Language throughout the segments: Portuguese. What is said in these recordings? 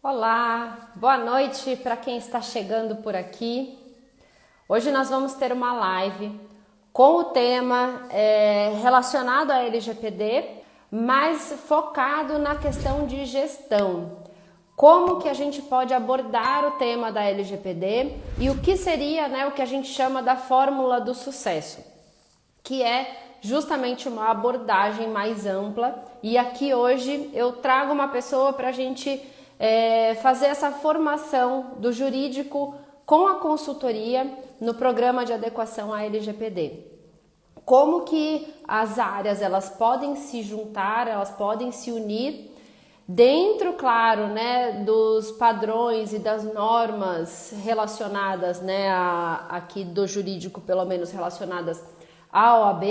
Olá, boa noite para quem está chegando por aqui. Hoje nós vamos ter uma live com o tema relacionado à LGPD, mas focado na questão de gestão. Como que a gente pode abordar o tema da LGPD e o que seria, o que a gente chama da fórmula do sucesso, que é justamente uma abordagem mais ampla. E aqui hoje eu trago uma pessoa para a gente fazer essa formação do jurídico com a consultoria no programa de adequação à LGPD. Como que as áreas elas podem se juntar, elas podem se unir dentro, claro, dos padrões e das normas relacionadas, aqui do jurídico, pelo menos relacionadas à OAB,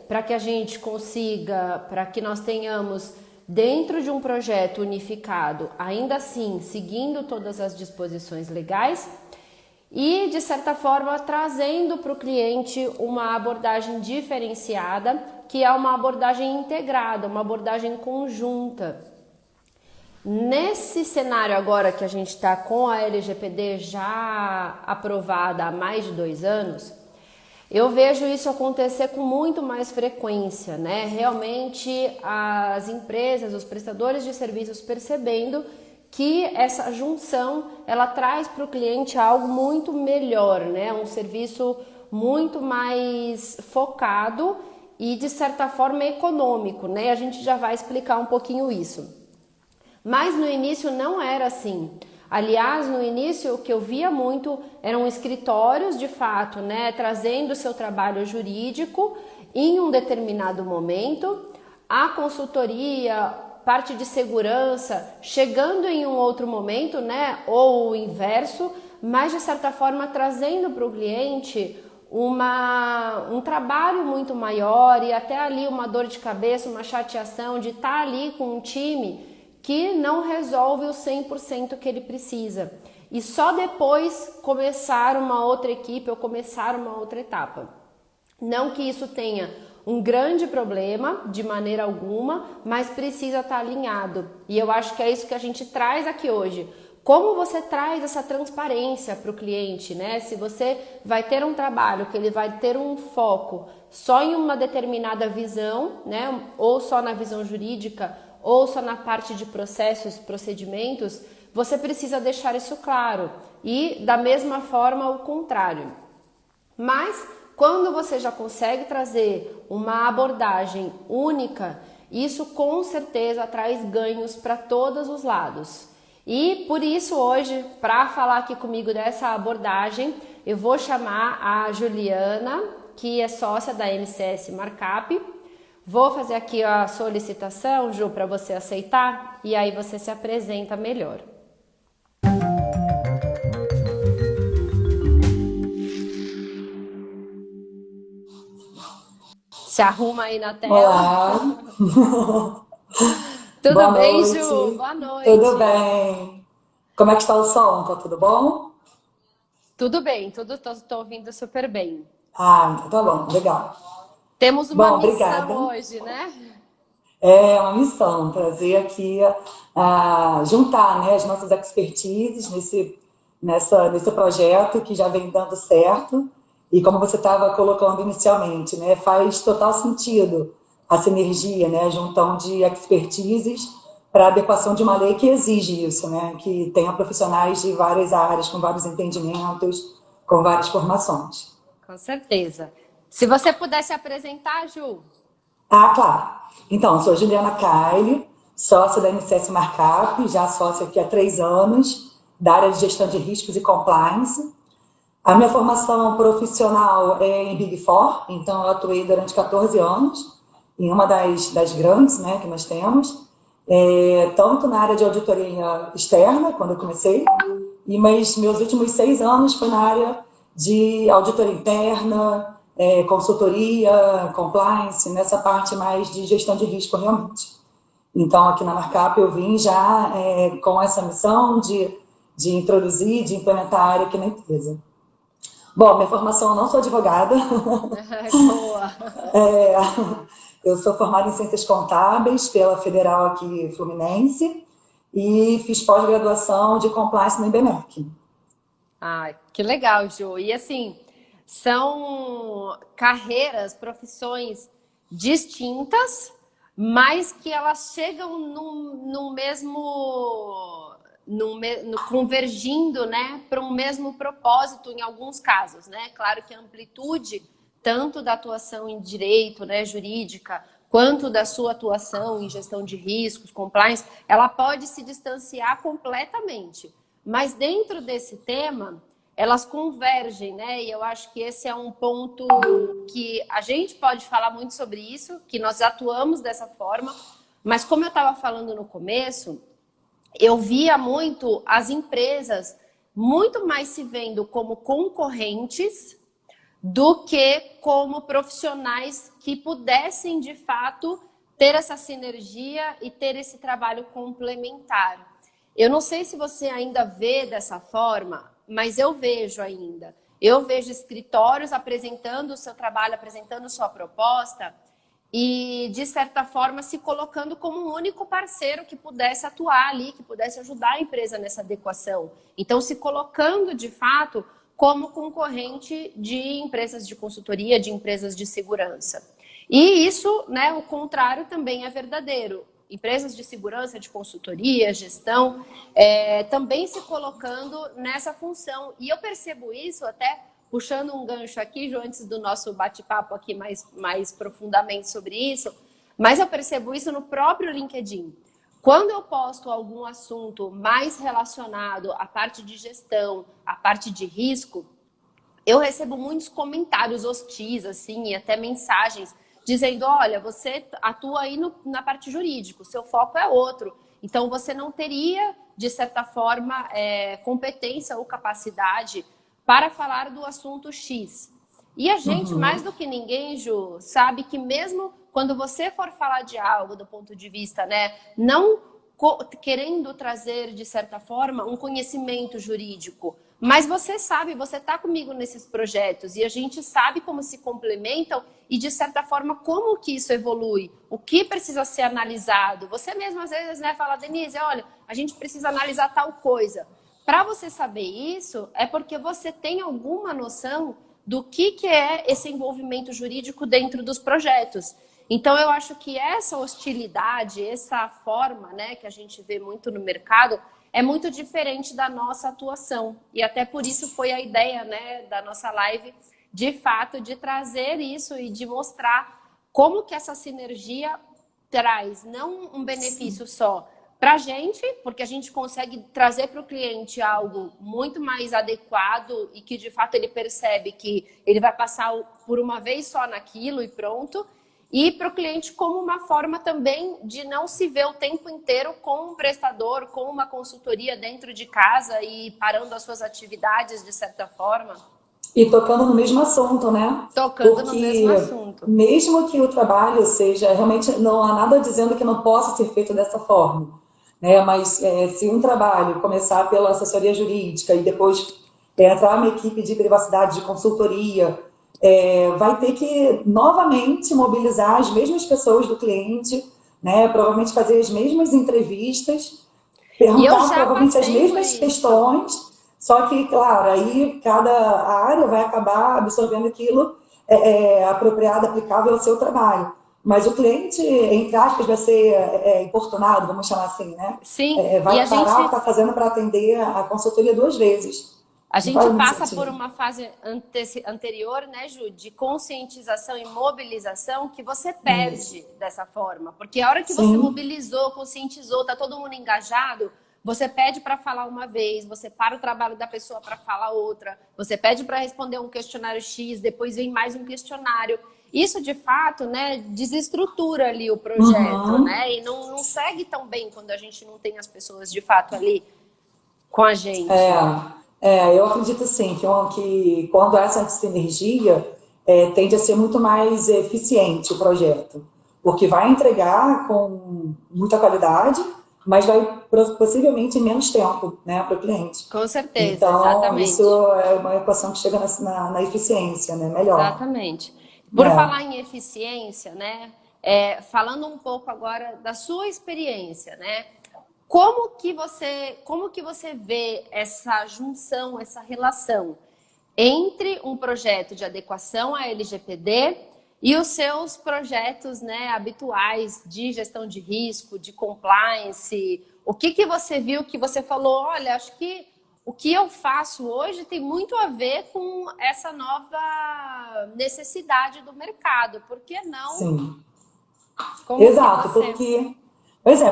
para que a gente consiga, para que nós tenhamos dentro de um projeto unificado, ainda assim, seguindo todas as disposições legais e, de certa forma, trazendo para o cliente uma abordagem diferenciada, que é uma abordagem integrada, uma abordagem conjunta. Nesse cenário agora que a gente está com a LGPD já aprovada há mais de 2 anos, eu vejo isso acontecer com muito mais frequência, Realmente as empresas, os prestadores de serviços percebendo que essa junção ela traz para o cliente algo muito melhor, Um serviço muito mais focado e de certa forma econômico, A gente já vai explicar um pouquinho isso. Mas no início não era assim. Aliás, no início o que eu via muito eram escritórios de fato, trazendo o seu trabalho jurídico em um determinado momento, a consultoria, parte de segurança, chegando em um outro momento, ou o inverso, mas de certa forma trazendo para o cliente um trabalho muito maior e até ali uma dor de cabeça, uma chateação de estar ali com um time que não resolve o 100% que ele precisa. E só depois começar uma outra equipe ou começar uma outra etapa. Não que isso tenha um grande problema, de maneira alguma, mas precisa estar alinhado. E eu acho que é isso que a gente traz aqui hoje. Como você traz essa transparência para o cliente, Se você vai ter um trabalho que ele vai ter um foco só em uma determinada visão, Ou só na visão jurídica, ou só na parte de processos, procedimentos, você precisa deixar isso claro. E da mesma forma o contrário. Mas quando você já consegue trazer uma abordagem única, isso com certeza traz ganhos para todos os lados. E por isso hoje, para falar aqui comigo dessa abordagem, eu vou chamar a Juliana, que é sócia da MCS Markup. Vou fazer aqui a solicitação, Ju, para você aceitar e aí você se apresenta melhor. Se arruma aí na tela. Olá, Tudo boa bem, Ju? noite. Boa noite. Tudo bem? Como é que está o som? Tá tudo bom? Tudo bem, tô ouvindo super bem. Ah, então tá bom, legal. Temos uma Bom, missão obrigada. hoje, É uma missão trazer aqui, juntar, as nossas expertises nesse projeto que já vem dando certo. E como você estava colocando inicialmente, faz total sentido a sinergia, a junção de expertises para a adequação de uma lei que exige isso, que tenha profissionais de várias áreas, com vários entendimentos, com várias formações. Com certeza. Se você pudesse apresentar, Ju. Ah, claro. Então, sou Juliana Caile, sócia da MCS Markup, já sócia aqui há 3 anos, da área de gestão de riscos e compliance. A minha formação profissional é em Big Four, então eu atuei durante 14 anos em uma das grandes, que nós temos, tanto na área de auditoria externa, quando eu comecei, mas meus últimos 6 anos foi na área de auditoria interna, consultoria, compliance, nessa parte mais de gestão de risco realmente. Então, aqui na Markup eu vim já com essa missão de introduzir, de implementar a área aqui na empresa. Bom, minha formação, eu não sou advogada. Boa. Eu sou formada em Ciências Contábeis pela Federal aqui Fluminense e fiz pós-graduação de compliance no IBMEC. Ai, que legal, Ju. E assim, são carreiras, profissões distintas, mas que elas chegam no mesmo, convergindo, né, para um mesmo propósito em alguns casos, né? Claro que a amplitude tanto da atuação em direito, né, jurídica, quanto da sua atuação em gestão de riscos, compliance, ela pode se distanciar completamente. Mas dentro desse tema, elas convergem, né? E eu acho que esse é um ponto que a gente pode falar muito sobre isso, que nós atuamos dessa forma, mas como eu estava falando no começo, eu via muito as empresas muito mais se vendo como concorrentes do que como profissionais que pudessem, de fato, ter essa sinergia e ter esse trabalho complementar. Eu não sei se você ainda vê dessa forma, mas eu vejo ainda. Eu vejo escritórios apresentando o seu trabalho, apresentando sua proposta e, de certa forma, se colocando como um único parceiro que pudesse atuar ali, que pudesse ajudar a empresa nessa adequação. Então, se colocando, de fato, como concorrente de empresas de consultoria, de empresas de segurança. E isso, né, o contrário também é verdadeiro. Empresas de segurança, de consultoria, gestão, também se colocando nessa função. E eu percebo isso até puxando um gancho aqui, Ju, antes do nosso bate-papo aqui mais profundamente sobre isso, mas eu percebo isso no próprio LinkedIn. Quando eu posto algum assunto mais relacionado à parte de gestão, à parte de risco, eu recebo muitos comentários hostis, assim, e até mensagens dizendo, olha, você atua aí na parte jurídica, o seu foco é outro. Então, você não teria, de certa forma, competência ou capacidade para falar do assunto X. E a gente, mais do que ninguém, Ju, sabe que mesmo quando você for falar de algo do ponto de vista, né, não querendo trazer, de certa forma, um conhecimento jurídico, mas você sabe, você está comigo nesses projetos e a gente sabe como se complementam e, de certa forma, como que isso evolui, o que precisa ser analisado. Você mesmo, às vezes, né, fala, Denise, olha, a gente precisa analisar tal coisa. Para você saber isso, é porque você tem alguma noção do que é esse envolvimento jurídico dentro dos projetos. Então, eu acho que essa hostilidade, essa forma, né, que a gente vê muito no mercado, é muito diferente da nossa atuação. E até por isso foi a ideia, né, da nossa live, de fato, de trazer isso e de mostrar como que essa sinergia traz não um benefício só para a gente, porque a gente consegue trazer para o cliente algo muito mais adequado e que, de fato, ele percebe que ele vai passar por uma vez só naquilo e pronto. E para o cliente como uma forma também de não se ver o tempo inteiro com um prestador, com uma consultoria dentro de casa e parando as suas atividades de certa forma. E tocando no mesmo assunto, né? Tocando no mesmo assunto. Mesmo que o trabalho seja, realmente não há nada dizendo que não possa ser feito dessa forma, né? Mas se um trabalho começar pela assessoria jurídica e depois entrar uma equipe de privacidade, de consultoria, vai ter que novamente mobilizar as mesmas pessoas do cliente, né? Provavelmente fazer as mesmas entrevistas, perguntar provavelmente as mesmas questões, só que, claro, aí cada área vai acabar absorvendo aquilo apropriado, aplicável ao seu trabalho. Mas o cliente, entre aspas, vai ser importunado, vamos chamar assim, né? Sim. Vai parar o que está fazendo para atender a consultoria 2 vezes. A gente passa por uma fase anterior, né, Ju, de conscientização e mobilização que você perde dessa forma. Porque a hora que você mobilizou, conscientizou, tá todo mundo engajado, você pede para falar uma vez, você para o trabalho da pessoa para falar outra, você pede para responder um questionário X, depois vem mais um questionário. Isso, de fato, né, desestrutura ali o projeto, né? E não segue tão bem quando a gente não tem as pessoas, de fato, ali com a gente. Eu acredito sim, que quando há essa sinergia, tende a ser muito mais eficiente o projeto, porque vai entregar com muita qualidade, mas vai possivelmente em menos tempo, né, para o cliente. Com certeza, então, exatamente. Isso é uma equação que chega na eficiência, né, melhor. Exatamente. Por falar em eficiência, né, falando um pouco agora da sua experiência, né, como que você vê essa junção, essa relação entre um projeto de adequação à LGPD e os seus projetos, né, habituais de gestão de risco, de compliance? O que você viu que você falou, olha, acho que o que eu faço hoje tem muito a ver com essa nova necessidade do mercado. Por que não? Sim. Como que Exato, você...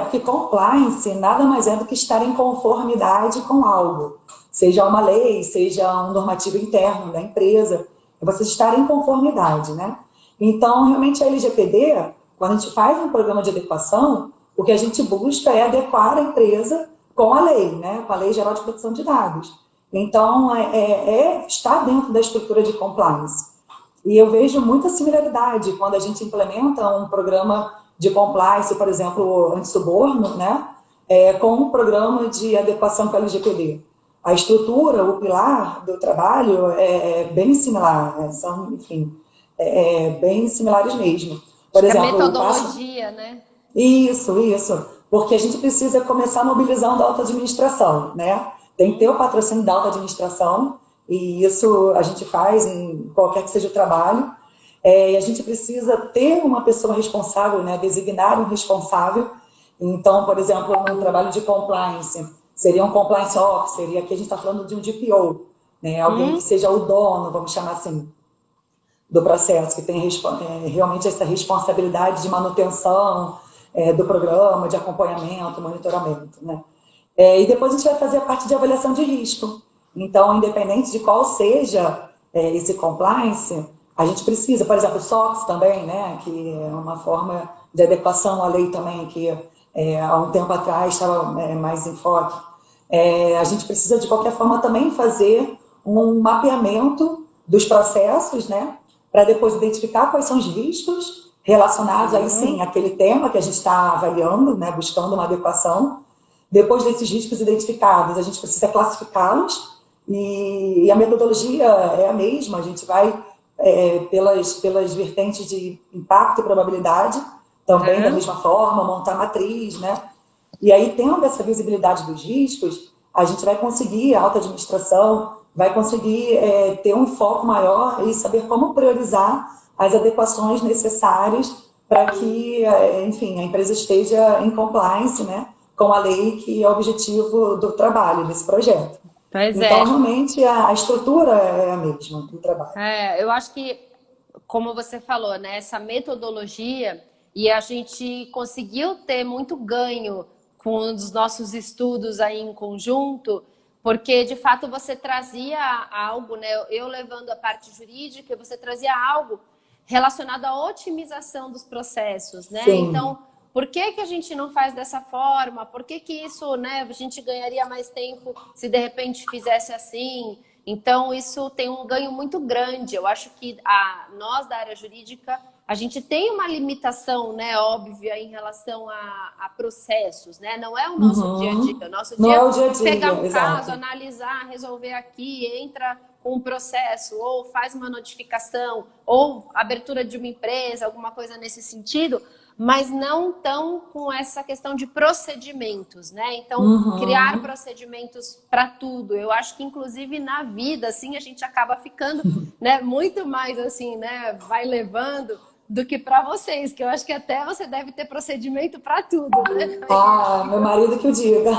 porque compliance nada mais é do que estar em conformidade com algo, seja uma lei, seja um normativo interno da empresa, é você estar em conformidade, né? Então, realmente a LGPD, quando a gente faz um programa de adequação, o que a gente busca é adequar a empresa com a lei, né? Com a Lei Geral de Proteção de Dados. Então, está dentro da estrutura de compliance. E eu vejo muita similaridade quando a gente implementa um programa de compliance, por exemplo, anti-suborno, né, com um programa de adequação com a LGPD. A estrutura, o pilar do trabalho é bem similar, são, enfim, bem similares mesmo. Por Acho que a exemplo, metodologia, né? Isso, porque a gente precisa começar mobilizando a alta administração, né? Tem que ter o patrocínio da alta administração, e isso a gente faz em qualquer que seja o trabalho. E a gente precisa ter uma pessoa responsável, né? Designar um responsável. Então, por exemplo, no trabalho de compliance, seria um compliance officer, e aqui a gente está falando de um DPO, né? Alguém que seja o dono, vamos chamar assim, do processo, que tem realmente essa responsabilidade de manutenção do programa, de acompanhamento, monitoramento, né? E depois a gente vai fazer a parte de avaliação de risco. Então, independente de qual seja esse compliance, a gente precisa, por exemplo, o SOX também, né, que é uma forma de adequação à lei também, que há um tempo atrás estava mais em foco. A gente precisa, de qualquer forma, também fazer um mapeamento dos processos, né, para depois identificar quais são os riscos relacionados, aí sim, àquele tema que a gente está avaliando, né, buscando uma adequação. Depois desses riscos identificados, a gente precisa classificá-los, e a metodologia é a mesma, a gente vai pelas vertentes de impacto e probabilidade, também da mesma forma, montar matriz, né? E aí, tendo essa visibilidade dos riscos, a gente vai conseguir, a alta administração vai conseguir ter um foco maior e saber como priorizar as adequações necessárias para que, enfim, a empresa esteja em compliance, né, com a lei, que é o objetivo do trabalho, desse projeto. Pois Então, é. realmente, a estrutura é a mesma do trabalho. Eu acho que, como você falou, né, essa metodologia, e a gente conseguiu ter muito ganho com os nossos estudos aí em conjunto, porque de fato você trazia algo, né, eu levando a parte jurídica, você trazia algo relacionado à otimização dos processos, né? Sim. Então, por que que a gente não faz dessa forma? Por que que isso, né, a gente ganharia mais tempo se de repente fizesse assim? Então, isso tem um ganho muito grande. Eu acho que nós da área jurídica, a gente tem uma limitação, né, óbvia, em relação a processos, né? Não é o nosso dia a dia. O nosso Não dia é é o dia a pegar dia, um caso, exato. analisar, resolver aqui, entra com um processo, ou faz uma notificação, ou abertura de uma empresa, alguma coisa nesse sentido, mas não tão com essa questão de procedimentos, né? Então, criar procedimentos para tudo. Eu acho que, inclusive, na vida, assim, a gente acaba ficando, né, muito mais, assim, né, vai levando do que para vocês, que eu acho que até você deve ter procedimento para tudo, né? Ah, meu marido que o diga.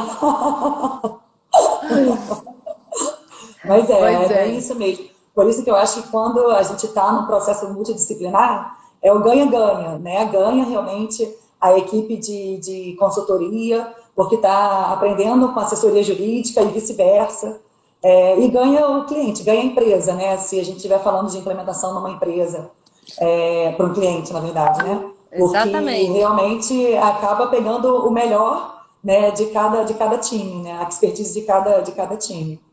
Mas Pois é bem é. isso mesmo. Por isso que eu acho que quando a gente está num processo multidisciplinar, é o ganha-ganha, né? Ganha realmente a equipe de consultoria, porque está aprendendo com assessoria jurídica e vice-versa. E ganha o cliente, ganha a empresa, né? Se a gente estiver falando de implementação numa empresa, para um cliente, na verdade, né? Porque Exatamente. realmente acaba pegando o melhor, né, de cada time, né? A expertise de cada time.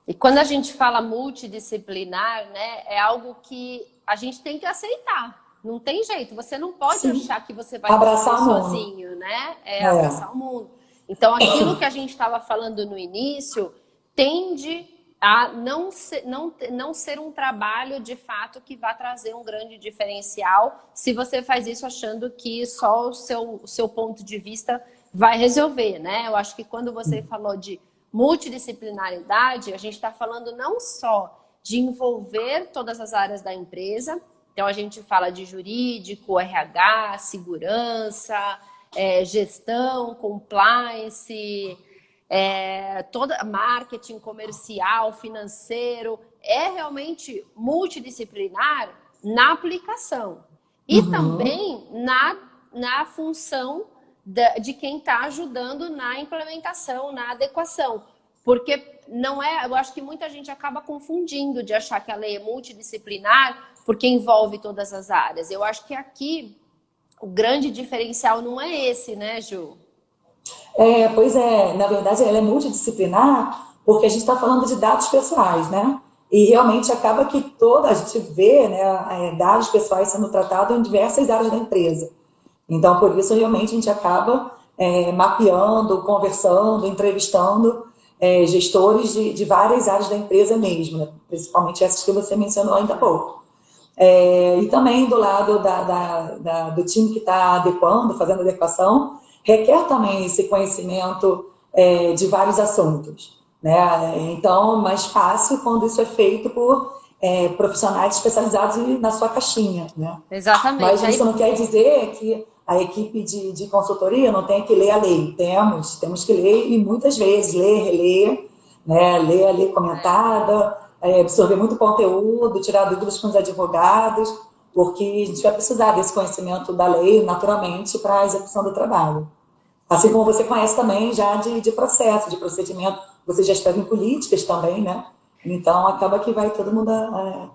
E quando a gente fala multidisciplinar, né, é algo que a gente tem que aceitar. Não tem jeito, você não pode Sim. achar que você vai resolver Abraçar o mundo. sozinho, né? É É. abraçar o mundo. Então, aquilo que a gente estava falando no início tende a não ser um trabalho de fato que vai trazer um grande diferencial se você faz isso achando que só o seu ponto de vista vai resolver, né? Eu acho que quando você falou de multidisciplinaridade, a gente está falando não só de envolver todas as áreas da empresa, então a gente fala de jurídico, RH, segurança, gestão, compliance, toda marketing comercial, financeiro, é realmente multidisciplinar na aplicação e também na função de quem está ajudando na implementação, na adequação. Porque não é, eu acho que muita gente acaba confundindo de achar que a lei é multidisciplinar porque envolve todas as áreas. Eu acho que aqui o grande diferencial não é esse, né, Ju? Pois é, na verdade ela é multidisciplinar porque a gente está falando de dados pessoais, né? E realmente acaba que a gente vê, né, dados pessoais sendo tratados em diversas áreas da empresa. Então, por isso, realmente, a gente acaba mapeando, conversando, entrevistando gestores de várias áreas da empresa mesmo, né? Principalmente essas que você mencionou ainda há pouco. E também do lado do time que está adequando, fazendo adequação, requer também esse conhecimento de vários assuntos, né? Então, mais fácil quando isso é feito por profissionais especializados na sua caixinha, né? Mas Exatamente. isso não quer dizer que a equipe de consultoria não tenha que ler a lei. Temos que ler e muitas vezes ler, reler, né? Ler a lei comentada, absorver muito conteúdo, tirar dúvidas com os advogados, porque a gente vai precisar desse conhecimento da lei, naturalmente, para a execução do trabalho. Assim como você conhece também já de processo, de procedimento, você já escreve em políticas também, né? Então, acaba que vai todo mundo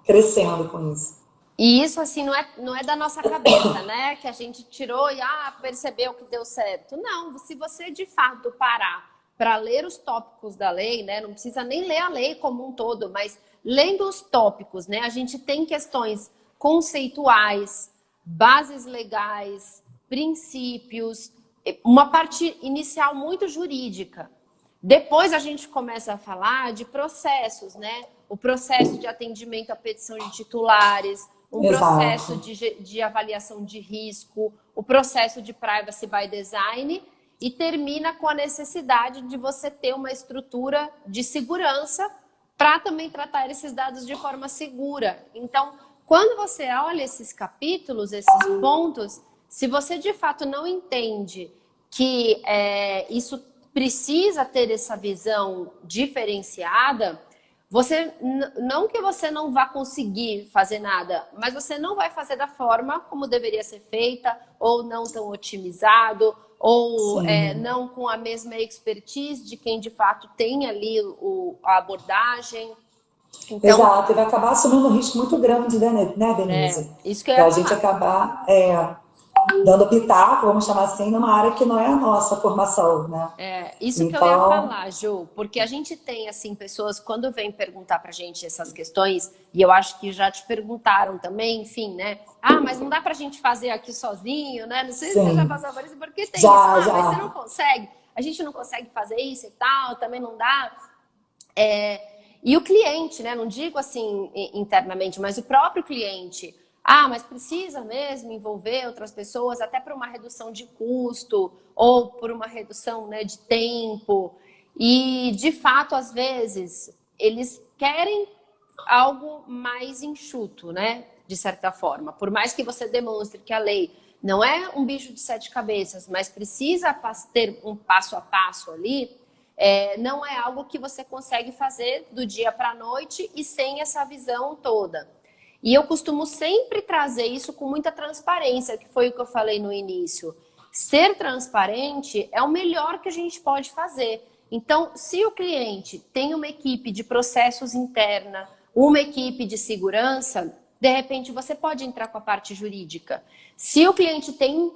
crescendo com isso. E isso, assim, não é da nossa cabeça, né? Que a gente tirou e percebeu que deu certo. Não, se você de fato parar para ler os tópicos da lei, né? Não precisa nem ler a lei como um todo, mas lendo os tópicos, né? A gente tem questões conceituais, bases legais, princípios, uma parte inicial muito jurídica. Depois a gente começa a falar de processos, né? O processo de atendimento à petição de titulares, um processo de avaliação de risco, o processo de privacy by design e termina com a necessidade de você ter uma estrutura de segurança para também tratar esses dados de forma segura. Então, quando você olha esses capítulos, esses pontos, se você de fato não entende que isso precisa ter essa visão diferenciada, não que você não vá conseguir fazer nada, mas você não vai fazer da forma como deveria ser feita, ou não tão otimizado, ou não com a mesma expertise de quem de fato tem ali a abordagem. Então, exato, e vai acabar assumindo um risco muito grande, né, Denise? Isso que eu ia Da falar. gente acabar dando pitaco, vamos chamar assim, numa área que não é a nossa formação, né? Isso que eu ia falar, Ju, porque a gente tem, assim, pessoas, quando vêm perguntar pra gente essas questões, e eu acho que já te perguntaram também, enfim, né? Mas não dá pra gente fazer aqui sozinho, né? Não sei se você já passou por isso, porque tem isso. Mas você não consegue, a gente não consegue fazer isso e tal, também não dá. E o cliente, né? Não digo assim internamente, mas o próprio cliente. Mas precisa mesmo envolver outras pessoas, até por uma redução de custo ou por uma redução, né, de tempo. E, de fato, às vezes, eles querem algo mais enxuto, né, de certa forma. Por mais que você demonstre que a lei não é um bicho de sete cabeças, mas precisa ter um passo a passo ali, não é algo que você consegue fazer do dia para a noite e sem essa visão toda. E eu costumo sempre trazer isso com muita transparência, que foi o que eu falei no início. Ser transparente é o melhor que a gente pode fazer. Então, se o cliente tem uma equipe de processos interna, uma equipe de segurança, de repente você pode entrar com a parte jurídica. Se o cliente tem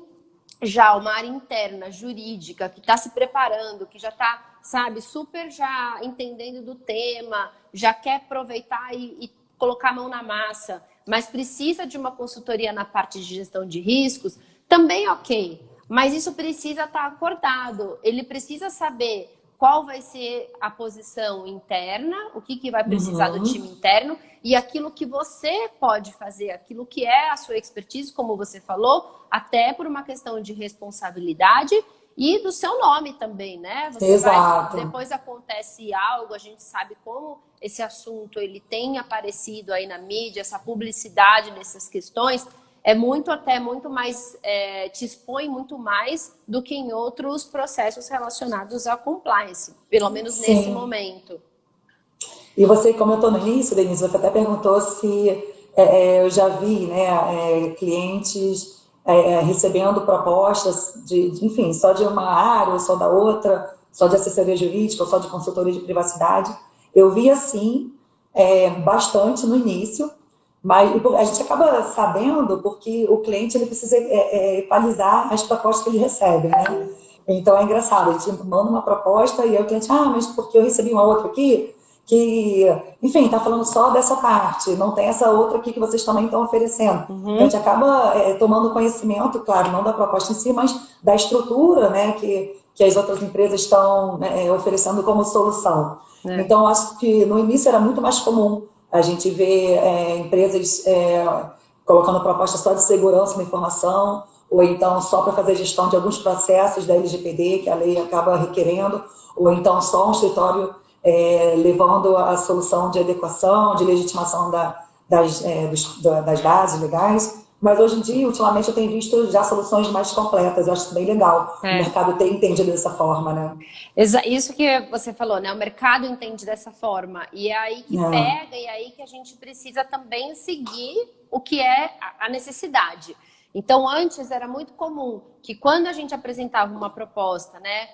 já uma área interna jurídica, que está se preparando, que já está, sabe, super já entendendo do tema, já quer aproveitar e colocar a mão na massa, mas precisa de uma consultoria na parte de gestão de riscos, também ok. Mas isso precisa estar acordado. Ele precisa saber qual vai ser a posição interna, o que vai precisar do time interno e aquilo que você pode fazer, aquilo que é a sua expertise, como você falou, até por uma questão de responsabilidade e do seu nome também, né? Exato. Depois acontece algo, a gente sabe como esse assunto ele tem aparecido aí na mídia, essa publicidade nessas questões, é muito mais, te expõe muito mais do que em outros processos relacionados à compliance, pelo menos nesse momento. E você comentou no início, Denise, você até perguntou se eu já vi, né, clientes recebendo propostas enfim, só de uma área ou só da outra, só de assessoria jurídica ou só de consultoria de privacidade. Eu vi assim, bastante no início, mas a gente acaba sabendo porque o cliente ele precisa equalizar as propostas que ele recebe, né? Então é engraçado, a gente manda uma proposta e aí o cliente, mas porque eu recebi uma outra aqui, que, enfim, está falando só dessa parte, não tem essa outra aqui que vocês também estão oferecendo. Então, a gente acaba tomando conhecimento, claro, não da proposta em si, mas da estrutura, né, que as outras empresas estão oferecendo como solução. Então, acho que no início era muito mais comum a gente ver empresas colocando proposta só de segurança na informação, ou então só para fazer gestão de alguns processos da LGPD, que a lei acaba requerendo, ou então só um escritório levando a solução de adequação, de legitimação das bases legais. Mas hoje em dia, ultimamente, eu tenho visto já soluções mais completas. Eu acho isso bem legal. O mercado tem entendido dessa forma, né? Isso que você falou, né? O mercado entende dessa forma. E é aí que pega, e é aí que a gente precisa também seguir o que é a necessidade. Então, antes era muito comum que quando a gente apresentava uma proposta, né?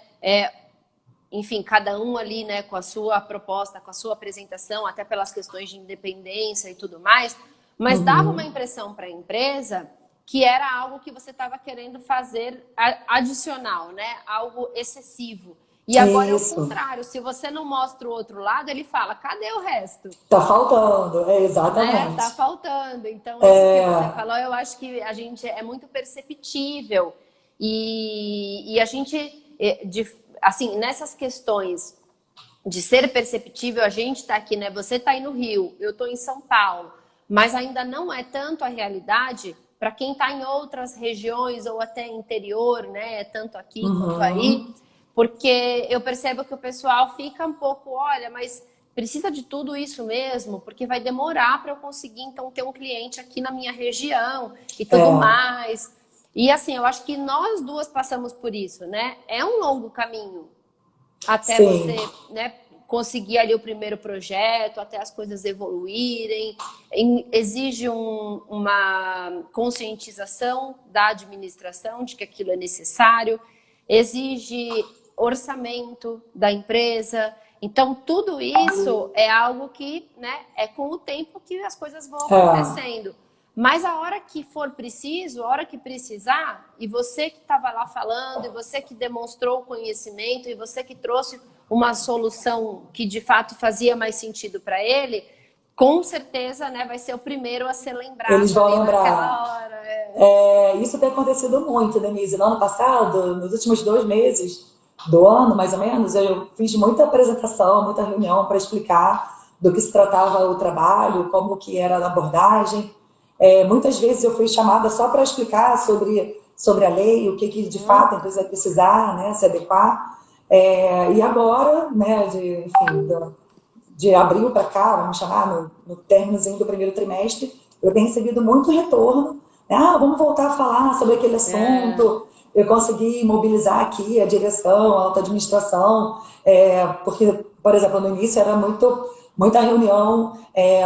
Enfim, cada um ali, né, com a sua proposta, com a sua apresentação, até pelas questões de independência e tudo mais, mas dava uma impressão para a empresa que era algo que você estava querendo fazer adicional, né, algo excessivo. E agora é o contrário, se você não mostra o outro lado, ele fala, cadê o resto? Tá faltando, exatamente. Tá faltando. Então, isso que você falou, eu acho que a gente é muito perceptível e a gente... assim, nessas questões de ser perceptível, a gente está aqui, né? Você está aí no Rio, eu estou em São Paulo, mas ainda não é tanto a realidade para quem está em outras regiões ou até interior, né? Tanto aqui quanto aí, porque eu percebo que o pessoal fica um pouco, olha, mas precisa de tudo isso mesmo, porque vai demorar para eu conseguir, então, ter um cliente aqui na minha região e tudo mais. E assim, eu acho que nós duas passamos por isso, né? É um longo caminho até você, né, conseguir ali o primeiro projeto, até as coisas evoluírem. Exige uma conscientização da administração de que aquilo é necessário, exige orçamento da empresa. Então, tudo isso é algo que, né, é com o tempo que as coisas vão acontecendo. Mas a hora que for preciso, a hora que precisar, e você que estava lá falando, e você que demonstrou o conhecimento, e você que trouxe uma solução que de fato fazia mais sentido para ele, com certeza, né, vai ser o primeiro a ser lembrado. Eles vão lembrar. Naquela hora. Isso tem acontecido muito, Denise. No ano passado, nos últimos 2 meses do ano, mais ou menos, eu fiz muita apresentação, muita reunião para explicar do que se tratava o trabalho, como que era a abordagem. Muitas vezes eu fui chamada só para explicar sobre a lei, o que de fato a empresa vai precisar, né, se adequar. E agora, né, de abril para cá, vamos chamar, no términozinho do primeiro trimestre, eu tenho recebido muito retorno. Vamos voltar a falar sobre aquele assunto. Eu consegui mobilizar aqui a direção, a alta administração, porque, por exemplo, no início era muita reunião,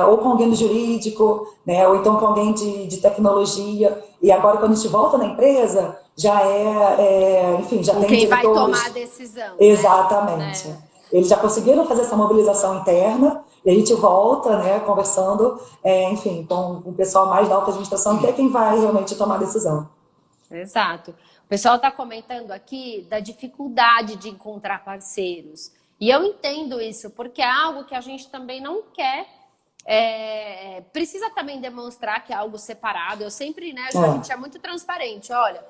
ou com alguém do jurídico, né, ou então com alguém de tecnologia, e agora quando a gente volta na empresa, já enfim, já tem quem diretores... vai tomar a decisão. Exatamente. Né? Eles já conseguiram fazer essa mobilização interna, e a gente volta, né, conversando, enfim, com o pessoal mais da alta administração, que é quem vai realmente tomar a decisão. Exato. O pessoal está comentando aqui da dificuldade de encontrar parceiros. E eu entendo isso, porque é algo que a gente também não quer. Precisa também demonstrar que é algo separado. Eu sempre, né, a gente é muito transparente. Olha,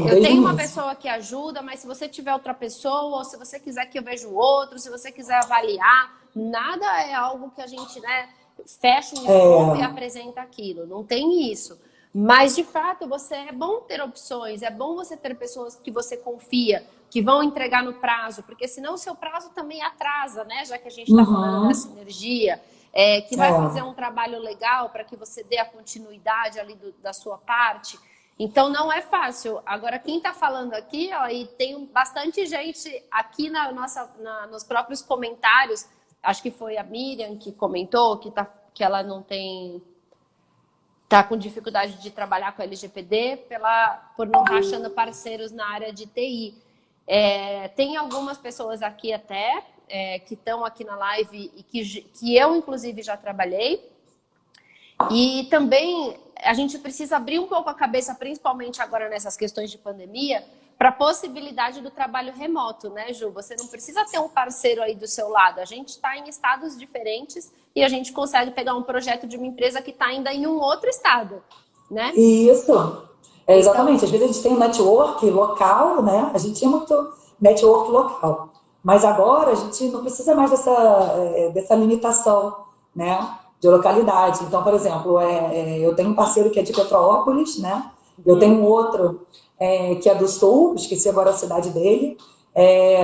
eu tenho uma pessoa que ajuda, mas se você tiver outra pessoa, ou se você quiser que eu veja o outro, se você quiser avaliar, nada é algo que a gente, né, fecha um escopo e apresenta aquilo. Não tem isso. Mas, de fato, é bom ter opções, é bom você ter pessoas que você confia, que vão entregar no prazo, porque senão o seu prazo também atrasa, né? Já que a gente está falando dessa energia, que vai fazer um trabalho legal para que você dê a continuidade ali da sua parte. Então, não é fácil. Agora, quem está falando aqui, ó, e tem bastante gente aqui nos próprios comentários, acho que foi a Miriam que comentou que ela não tem... Está com dificuldade de trabalhar com a LGPD por não estar achando parceiros na área de TI. Tem algumas pessoas aqui até, que estão aqui na live e que eu, inclusive, já trabalhei. E também a gente precisa abrir um pouco a cabeça, principalmente agora nessas questões de pandemia, para a possibilidade do trabalho remoto, né, Ju? Você não precisa ter um parceiro aí do seu lado. A gente está em estados diferentes e a gente consegue pegar um projeto de uma empresa que está ainda em um outro estado, né? Isso. Exatamente. Às vezes a gente tem um network local, né? A gente tinha muito network local. Mas agora a gente não precisa mais dessa limitação, né? De localidade. Então, por exemplo, eu tenho um parceiro que é de Petrópolis, né? Eu tenho um outro que é do Sul, esqueci agora a cidade dele,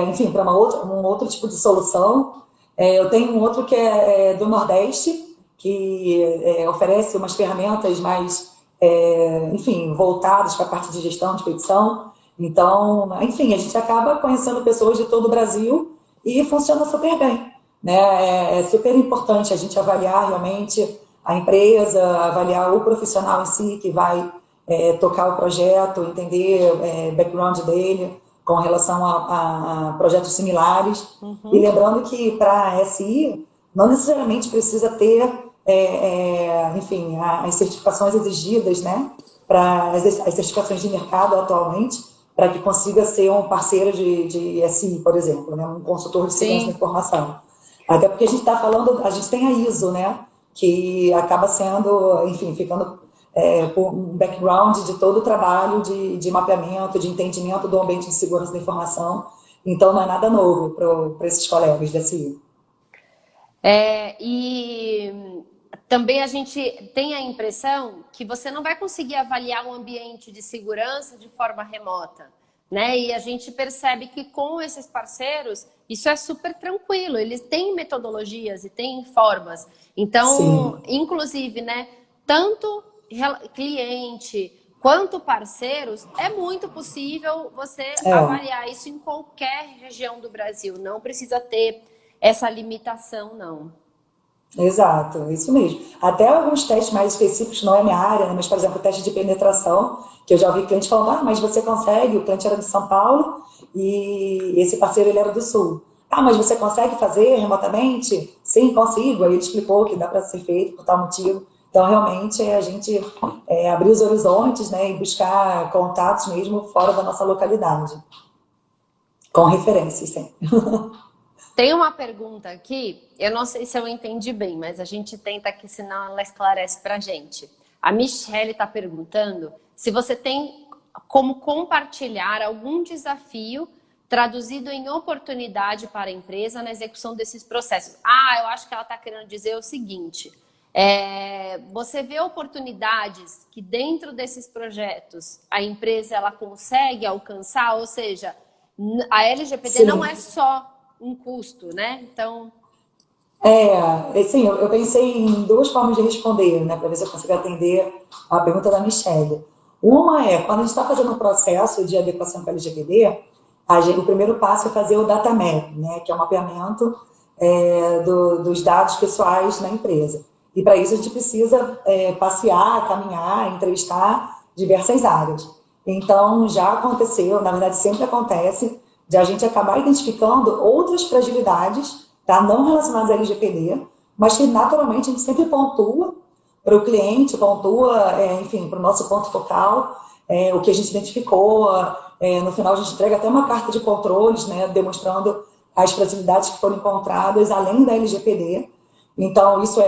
enfim, para um outro tipo de solução. Eu tenho um outro que é do Nordeste, que oferece umas ferramentas mais, enfim, voltadas para a parte de gestão, de petição. Então, enfim, a gente acaba conhecendo pessoas de todo o Brasil e funciona super bem. Né? É super importante a gente avaliar realmente a empresa, avaliar o profissional em si que vai tocar o projeto, entender o background dele com relação a projetos similares. E lembrando que para a SI não necessariamente precisa ter, enfim, as certificações exigidas, né? Para as certificações de mercado atualmente, para que consiga ser um parceiro de SI, por exemplo, né? Um consultor de segurança da informação. Até porque a gente está falando, a gente tem a ISO, né? Que acaba sendo, enfim, ficando por um background de todo o trabalho de mapeamento, de entendimento do ambiente de segurança da informação. Então, não é nada novo para esses colegas da CI. E também a gente tem a impressão que você não vai conseguir avaliar um ambiente de segurança de forma remota, né? E a gente percebe que com esses parceiros isso é super tranquilo. Eles têm metodologias e têm formas. Então, inclusive, né? Tanto cliente quanto parceiros, é muito possível você avaliar isso em qualquer região do Brasil. Não precisa ter essa limitação, não. Exato, isso mesmo. Até alguns testes mais específicos, não é minha área, né? Mas, por exemplo, o teste de penetração, que eu já ouvi cliente falando, mas você consegue, o cliente era de São Paulo e esse parceiro ele era do Sul. Mas você consegue fazer remotamente? Sim, consigo. Aí ele explicou que dá para ser feito por tal motivo. Então, realmente, a gente abrir os horizontes, né, e buscar contatos mesmo fora da nossa localidade. Com referências, sempre. Tem uma pergunta aqui, eu não sei se eu entendi bem, mas a gente tenta aqui, senão ela esclarece para a gente. A Michelle está perguntando se você tem como compartilhar algum desafio traduzido em oportunidade para a empresa na execução desses processos. Eu acho que ela está querendo dizer o seguinte... você vê oportunidades que dentro desses projetos a empresa ela consegue alcançar, ou seja, a LGPD não é só um custo, né? Então... Sim, eu pensei em duas formas de responder, né, para ver se eu consigo atender a pergunta da Michelle. Uma quando a gente está fazendo um processo de adequação com a LGPD, o primeiro passo é fazer o data map, né, que é o mapeamento dos dados pessoais na empresa. E para isso a gente precisa passear, caminhar, entrevistar diversas áreas. Então, já aconteceu, na verdade sempre acontece, de a gente acabar identificando outras fragilidades, tá, não relacionadas à LGPD, mas que naturalmente a gente sempre pontua para o cliente, pontua, enfim, para o nosso ponto focal, o que a gente identificou. No final a gente entrega até uma carta de controles, né, demonstrando as fragilidades que foram encontradas além da LGPD. Então, isso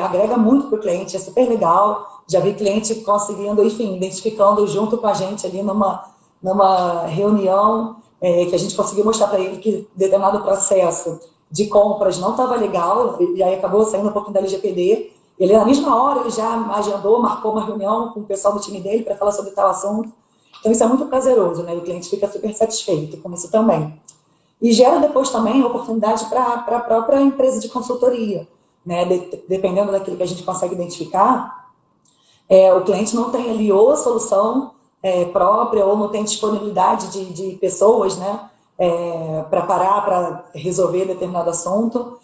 agrega muito para o cliente, é super legal. Já vi cliente conseguindo, enfim, identificando junto com a gente ali numa reunião, que a gente conseguiu mostrar para ele que determinado processo de compras não estava legal, e aí acabou saindo um pouquinho da LGPD. Ele, na mesma hora, ele já agendou, marcou uma reunião com o pessoal do time dele para falar sobre tal assunto. Então, isso é muito prazeroso, né? O cliente fica super satisfeito com isso também. E gera depois também oportunidade para a própria empresa de consultoria, né? Dependendo daquilo que a gente consegue identificar, o cliente não tem ali ou a solução própria ou não tem disponibilidade de pessoas, né? Para parar, para resolver determinado assunto.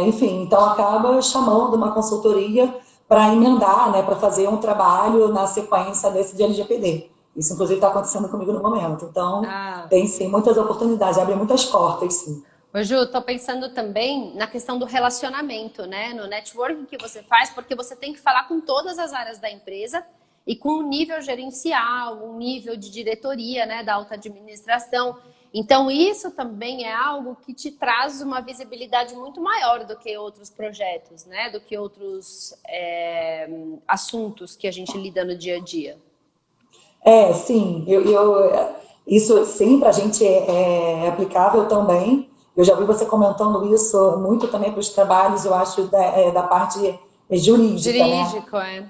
Enfim, então acaba chamando uma consultoria para emendar, né? Para fazer um trabalho na sequência desse de LGPD. Isso, inclusive, está acontecendo comigo no momento. Então, tem, sim, muitas oportunidades, abre muitas portas, sim. Ô Ju, estou pensando também na questão do relacionamento, né? No networking que você faz, porque você tem que falar com todas as áreas da empresa e com um nível gerencial, um nível de diretoria, né? Da alta administração. Então, isso também é algo que te traz uma visibilidade muito maior do que outros projetos, né? Do que outros assuntos que a gente lida no dia a dia. Sim, isso sim, para a gente é aplicável também. Eu já vi você comentando isso muito também para os trabalhos, eu acho, da parte jurídica, né? Jurídico, é.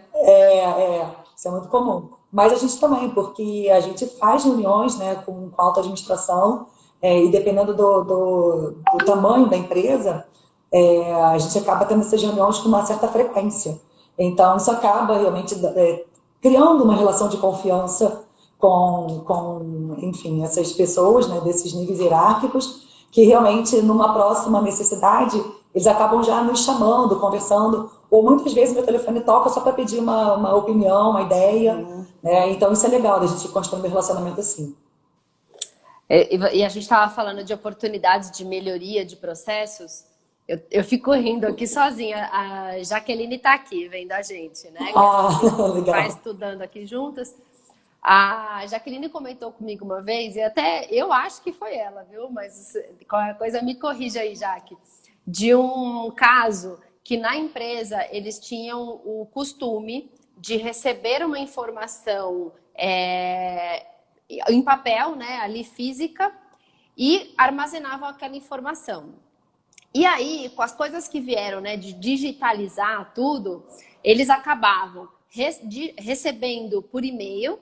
Isso é muito comum. Mas a gente também, porque a gente faz reuniões, né, com a alta administração, e dependendo do tamanho da empresa, a gente acaba tendo essas reuniões com uma certa frequência. Então, isso acaba realmente criando uma relação de confiança enfim, essas pessoas, né, desses níveis hierárquicos, que realmente, numa próxima necessidade, eles acabam já nos chamando, conversando, ou muitas vezes meu telefone toca só para pedir uma opinião, uma ideia, né? Então, isso é legal, da gente construir um relacionamento assim. E a gente estava falando de oportunidades de melhoria de processos. Eu fico rindo aqui sozinha. A Jaqueline está aqui vendo a gente, né? Que a gente legal. vai estudando aqui juntas. A Jaqueline comentou comigo uma vez, e até eu acho que foi ela, viu? Mas qualquer coisa me corrija aí, Jaque. De um caso que na empresa eles tinham o costume de receber uma informação em papel, né, ali física, e armazenavam aquela informação. E aí, com as coisas que vieram, né, de digitalizar tudo, eles acabavam recebendo por e-mail,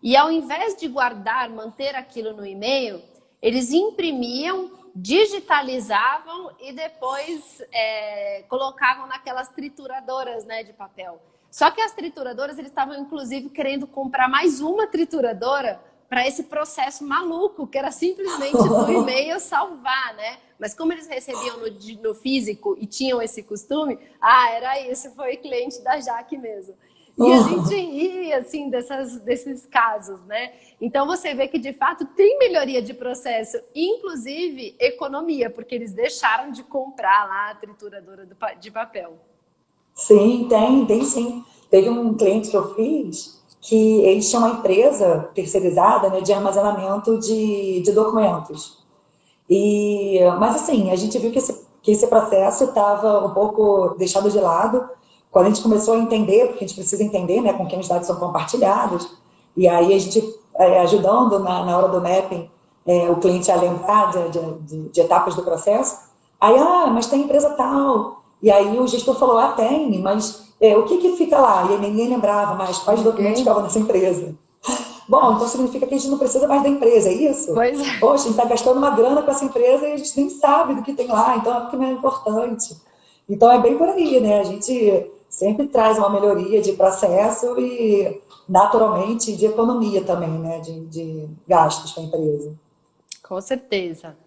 e ao invés de guardar, manter aquilo no e-mail, eles imprimiam, digitalizavam e depois colocavam naquelas trituradoras, né, de papel. Só que as trituradoras, eles estavam inclusive querendo comprar mais uma trituradora para esse processo maluco, que era simplesmente no e-mail salvar, né? Mas como eles recebiam no físico e tinham esse costume, era isso, foi cliente da Jaque mesmo. E a gente ri, assim, desses casos, né? Então, você vê que, de fato, tem melhoria de processo, inclusive economia, porque eles deixaram de comprar lá a trituradora de papel. Sim, tem sim. Teve um cliente que eu fiz que eles tinham uma empresa terceirizada, né, de armazenamento de documentos. Mas assim, a gente viu que esse processo estava um pouco deixado de lado quando a gente começou a entender, porque a gente precisa entender, né, com quem os dados são compartilhados, e aí a gente, ajudando na hora do mapping, o cliente a lembrar de etapas do processo, aí, mas tem empresa tal, e aí o gestor falou, tem, mas o que fica lá? E ninguém lembrava mais quais documentos ficavam nessa empresa. Bom, então significa que a gente não precisa mais da empresa, é isso? Pois é. Poxa, a gente está gastando uma grana com essa empresa e a gente nem sabe do que tem lá, então é porque não é importante. Então é bem por aí, né? A gente sempre traz uma melhoria de processo e, naturalmente, de economia também, né? De gastos para a empresa. Com certeza.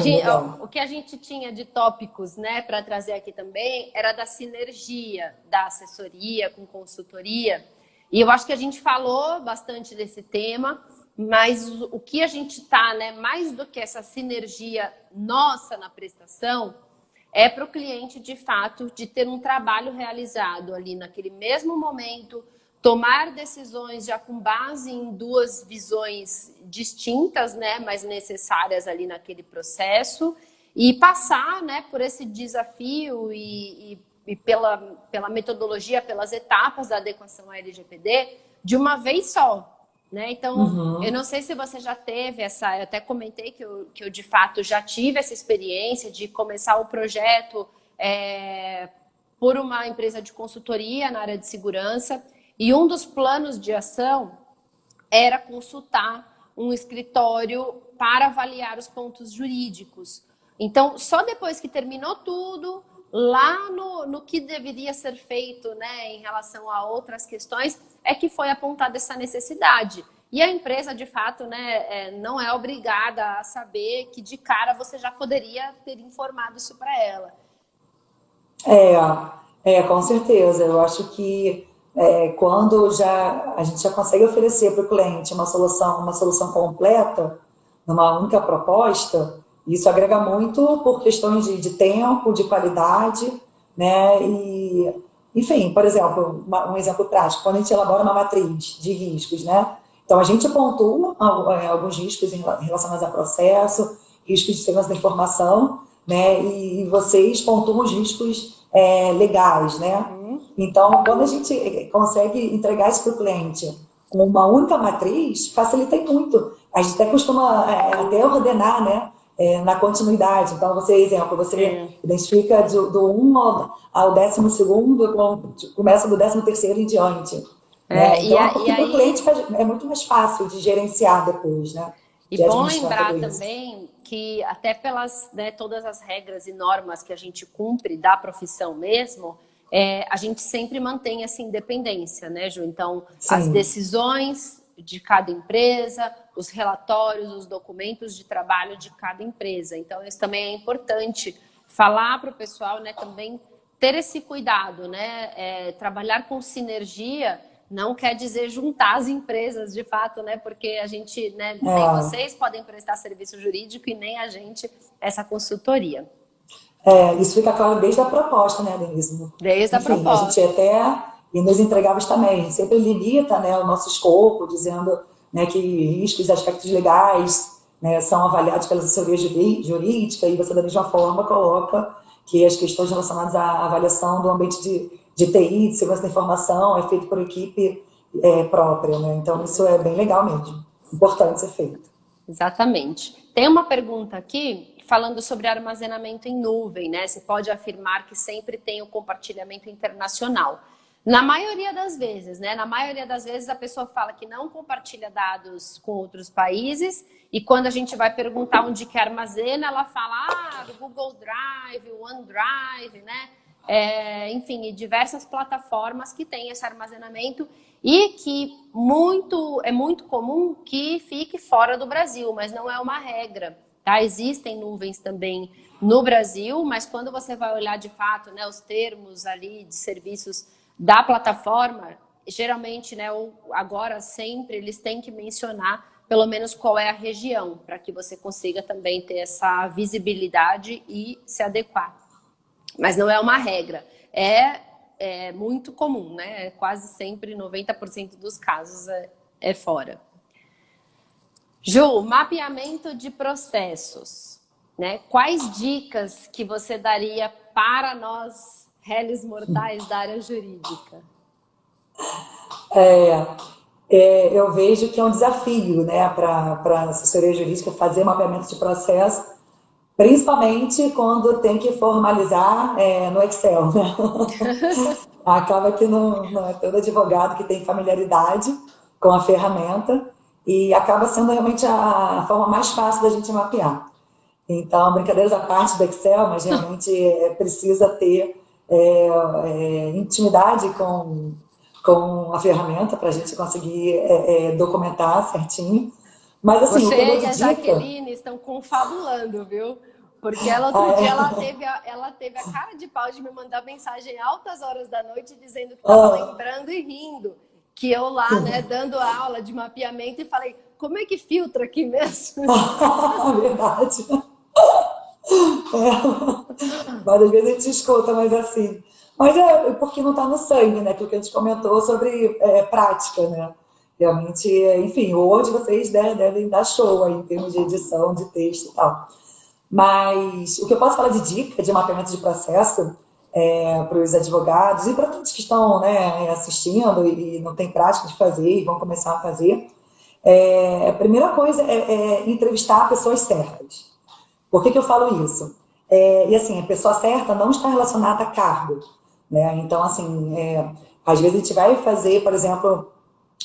Bem legal. O que a gente tinha de tópicos, né, para trazer aqui também era da sinergia da assessoria com consultoria. E eu acho que a gente falou bastante desse tema, mas o que a gente está, né, mais do que essa sinergia nossa na prestação, é para o cliente, de fato, de ter um trabalho realizado ali naquele mesmo momento, tomar decisões já com base em duas visões distintas, né, mas necessárias ali naquele processo, e passar, né, por esse desafio e pela metodologia, pelas etapas da adequação à LGPD, de uma vez só. Né? Então, eu não sei se você já teve essa... Eu até comentei que eu de fato já tive essa experiência de começar o projeto por uma empresa de consultoria na área de segurança, e um dos planos de ação era consultar um escritório para avaliar os pontos jurídicos. Então, só depois que terminou tudo, lá no que deveria ser feito, né, em relação a outras questões, é que foi apontada essa necessidade. E a empresa, de fato, né, não é obrigada a saber que de cara você já poderia ter informado isso para ela. Com certeza. Eu acho que quando a gente já consegue oferecer para o cliente uma solução completa, numa única proposta, isso agrega muito por questões de tempo, de qualidade, né? E, enfim, por exemplo, um exemplo prático, quando a gente elabora uma matriz de riscos, né? Então, a gente pontua alguns riscos relacionados a processo, riscos de segurança da informação, né? E vocês pontuam os riscos legais, né? Então, quando a gente consegue entregar isso para o cliente com uma única matriz, facilita muito. A gente até costuma até ordenar, né? Na continuidade. Então, você identifica do 1 ao 12º, começa do 13º em diante. Né? Então, porque para o cliente é muito mais fácil de gerenciar depois, né? E bom lembrar também que até pelas, né, todas as regras e normas que a gente cumpre da profissão mesmo, a gente sempre mantém essa independência, né, Ju? Então, sim, as decisões de cada empresa, os relatórios, os documentos de trabalho de cada empresa. Então, isso também é importante falar para o pessoal, né, também ter esse cuidado, né? Trabalhar com sinergia não quer dizer juntar as empresas, de fato, né? Porque a gente, né, nem vocês podem prestar serviço jurídico e nem a gente essa consultoria. Isso fica claro desde a proposta, né, Denise? Desde a proposta. A gente e nos entregáveis também, a gente sempre limita, né, o nosso escopo, dizendo, né, que riscos e aspectos legais, né, são avaliados pela assessoria jurídica, e você, da mesma forma, coloca que as questões relacionadas à avaliação do ambiente de TI, de segurança da informação, é feito por equipe própria, né? Então, isso é bem legal mesmo. Importante ser feito. Exatamente. Tem uma pergunta aqui falando sobre armazenamento em nuvem, né? Você pode afirmar que sempre tem o compartilhamento internacional. Na maioria das vezes, né? Na maioria das vezes a pessoa fala que não compartilha dados com outros países, e quando a gente vai perguntar onde que armazena, ela fala, do Google Drive, OneDrive, né? Enfim, e diversas plataformas que têm esse armazenamento e que é muito comum que fique fora do Brasil, mas não é uma regra, tá? Existem nuvens também no Brasil, mas quando você vai olhar de fato, né, os termos ali de serviços da plataforma, geralmente, né, ou agora sempre, eles têm que mencionar pelo menos qual é a região, para que você consiga também ter essa visibilidade e se adequar. Mas não é uma regra, é muito comum, né? Quase sempre, 90% dos casos é fora. Ju, mapeamento de processos, né? Quais dicas que você daria para nós, réis mortais da área jurídica? Eu vejo que é um desafio, né, para a assessoria jurídica fazer mapeamento de processo, principalmente quando tem que formalizar no Excel, né? Acaba que não é todo advogado que tem familiaridade com a ferramenta e acaba sendo realmente a forma mais fácil da gente mapear. Então, brincadeiras à parte do Excel, mas realmente precisa ter intimidade com a ferramenta para a gente conseguir documentar certinho. Mas assim, você e a Jaqueline estão confabulando, viu? Porque ela outro dia ela teve a cara de pau de me mandar mensagem altas horas da noite dizendo que estava lembrando e rindo que eu lá, né, dando aula de mapeamento, e falei, como é que filtra aqui mesmo? Verdade. Várias vezes a gente escuta, mas assim... Mas porque não está no sangue, né? Aquilo que a gente comentou sobre prática, né? Realmente, enfim, hoje vocês devem dar show aí em termos de edição, de texto e tal. Mas o que eu posso falar de dica de mapeamento de processo para os advogados e para todos que estão, né, assistindo e não tem prática de fazer e vão começar a fazer, a primeira coisa é entrevistar pessoas certas. Por que eu falo isso? E assim, a pessoa certa não está relacionada a cargo, né? Então, assim, às vezes a gente vai fazer, por exemplo,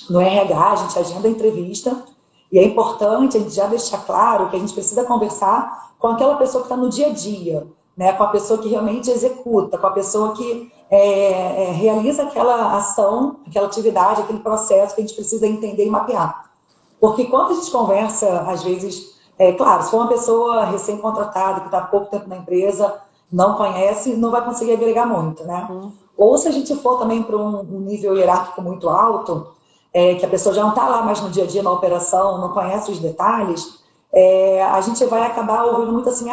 no RH, a gente agenda a entrevista, e é importante a gente já deixar claro que a gente precisa conversar com aquela pessoa que está no dia a dia, né? Com a pessoa que realmente executa, com a pessoa que realiza aquela ação, aquela atividade, aquele processo que a gente precisa entender e mapear. Porque quando a gente conversa, às vezes, claro, se for uma pessoa recém-contratada, que está há pouco tempo na empresa, não conhece, não vai conseguir agregar muito, né? Ou se a gente for também para um nível hierárquico muito alto, que a pessoa já não está lá mais no dia a dia, na operação, não conhece os detalhes, a gente vai acabar ouvindo muito assim,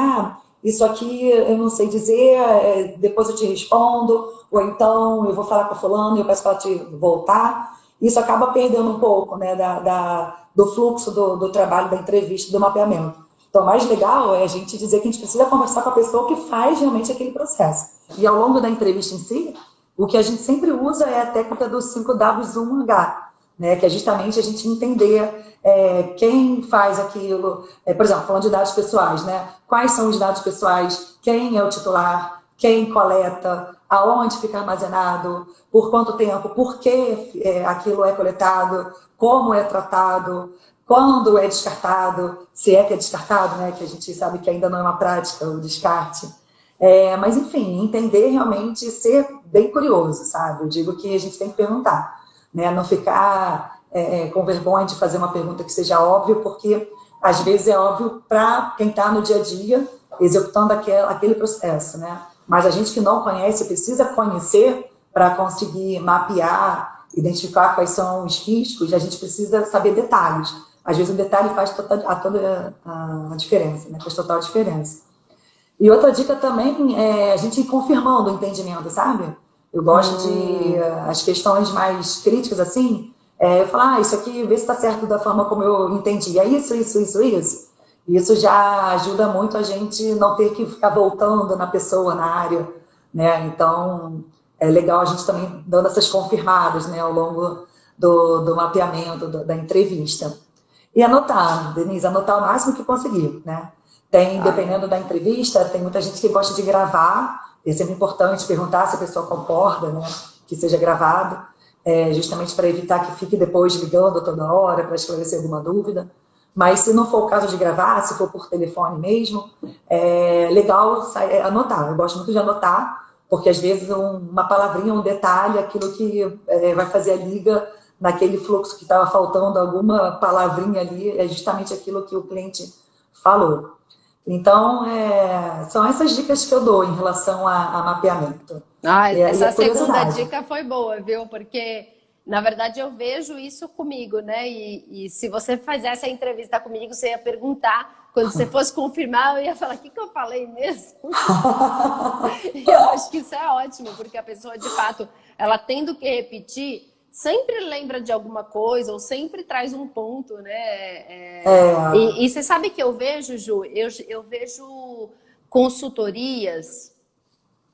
isso aqui eu não sei dizer, depois eu te respondo, ou então eu vou falar com a fulano e eu peço para ela te voltar. Isso acaba perdendo um pouco, né, do fluxo do trabalho, da entrevista, do mapeamento. Então, o mais legal é a gente dizer que a gente precisa conversar com a pessoa que faz realmente aquele processo. E ao longo da entrevista em si, o que a gente sempre usa é a técnica dos 5W1H, né, que é justamente a gente entender quem faz aquilo. Por exemplo, falando de dados pessoais, né, quais são os dados pessoais, quem é o titular, quem coleta, aonde fica armazenado, por quanto tempo, por que aquilo é coletado, como é tratado, quando é descartado, se é que é descartado, né, que a gente sabe que ainda não é uma prática o descarte. Mas, enfim, entender realmente, ser bem curioso, sabe? Eu digo que a gente tem que perguntar, né? Não ficar com vergonha de fazer uma pergunta que seja óbvia, porque às vezes é óbvio para quem está no dia a dia executando aquele processo, né? Mas a gente que não conhece precisa conhecer para conseguir mapear, identificar quais são os riscos, a gente precisa saber detalhes. Às vezes o detalhe faz toda a diferença, né? Faz total diferença. E outra dica também é a gente ir confirmando o entendimento, sabe? Eu gosto de as questões mais críticas, assim, eu falo, isso aqui, vê se está certo da forma como eu entendi. É isso. Isso já ajuda muito a gente não ter que ficar voltando na pessoa, na área, né? Então, é legal a gente também dando essas confirmadas, né, ao longo do mapeamento, da entrevista. E anotar, Denise, anotar o máximo que conseguir, né? Dependendo da entrevista, tem muita gente que gosta de gravar, é sempre importante perguntar se a pessoa concorda, né, que seja gravado, justamente para evitar que fique depois ligando toda hora para esclarecer alguma dúvida. Mas se não for o caso de gravar, se for por telefone mesmo, é legal anotar. Eu gosto muito de anotar, porque às vezes uma palavrinha, um detalhe, aquilo que vai fazer a liga naquele fluxo que estava faltando, alguma palavrinha ali, é justamente aquilo que o cliente falou. Então, são essas dicas que eu dou em relação a mapeamento. Essa segunda dica foi boa, viu? Porque, na verdade, eu vejo isso comigo, né? E se você fizesse essa entrevista comigo, você ia perguntar, quando você fosse confirmar, eu ia falar, o que eu falei mesmo? E eu acho que isso é ótimo, porque a pessoa, de fato, ela tendo que repetir, sempre lembra de alguma coisa ou sempre traz um ponto, né? E você sabe que eu vejo, Ju, eu vejo consultorias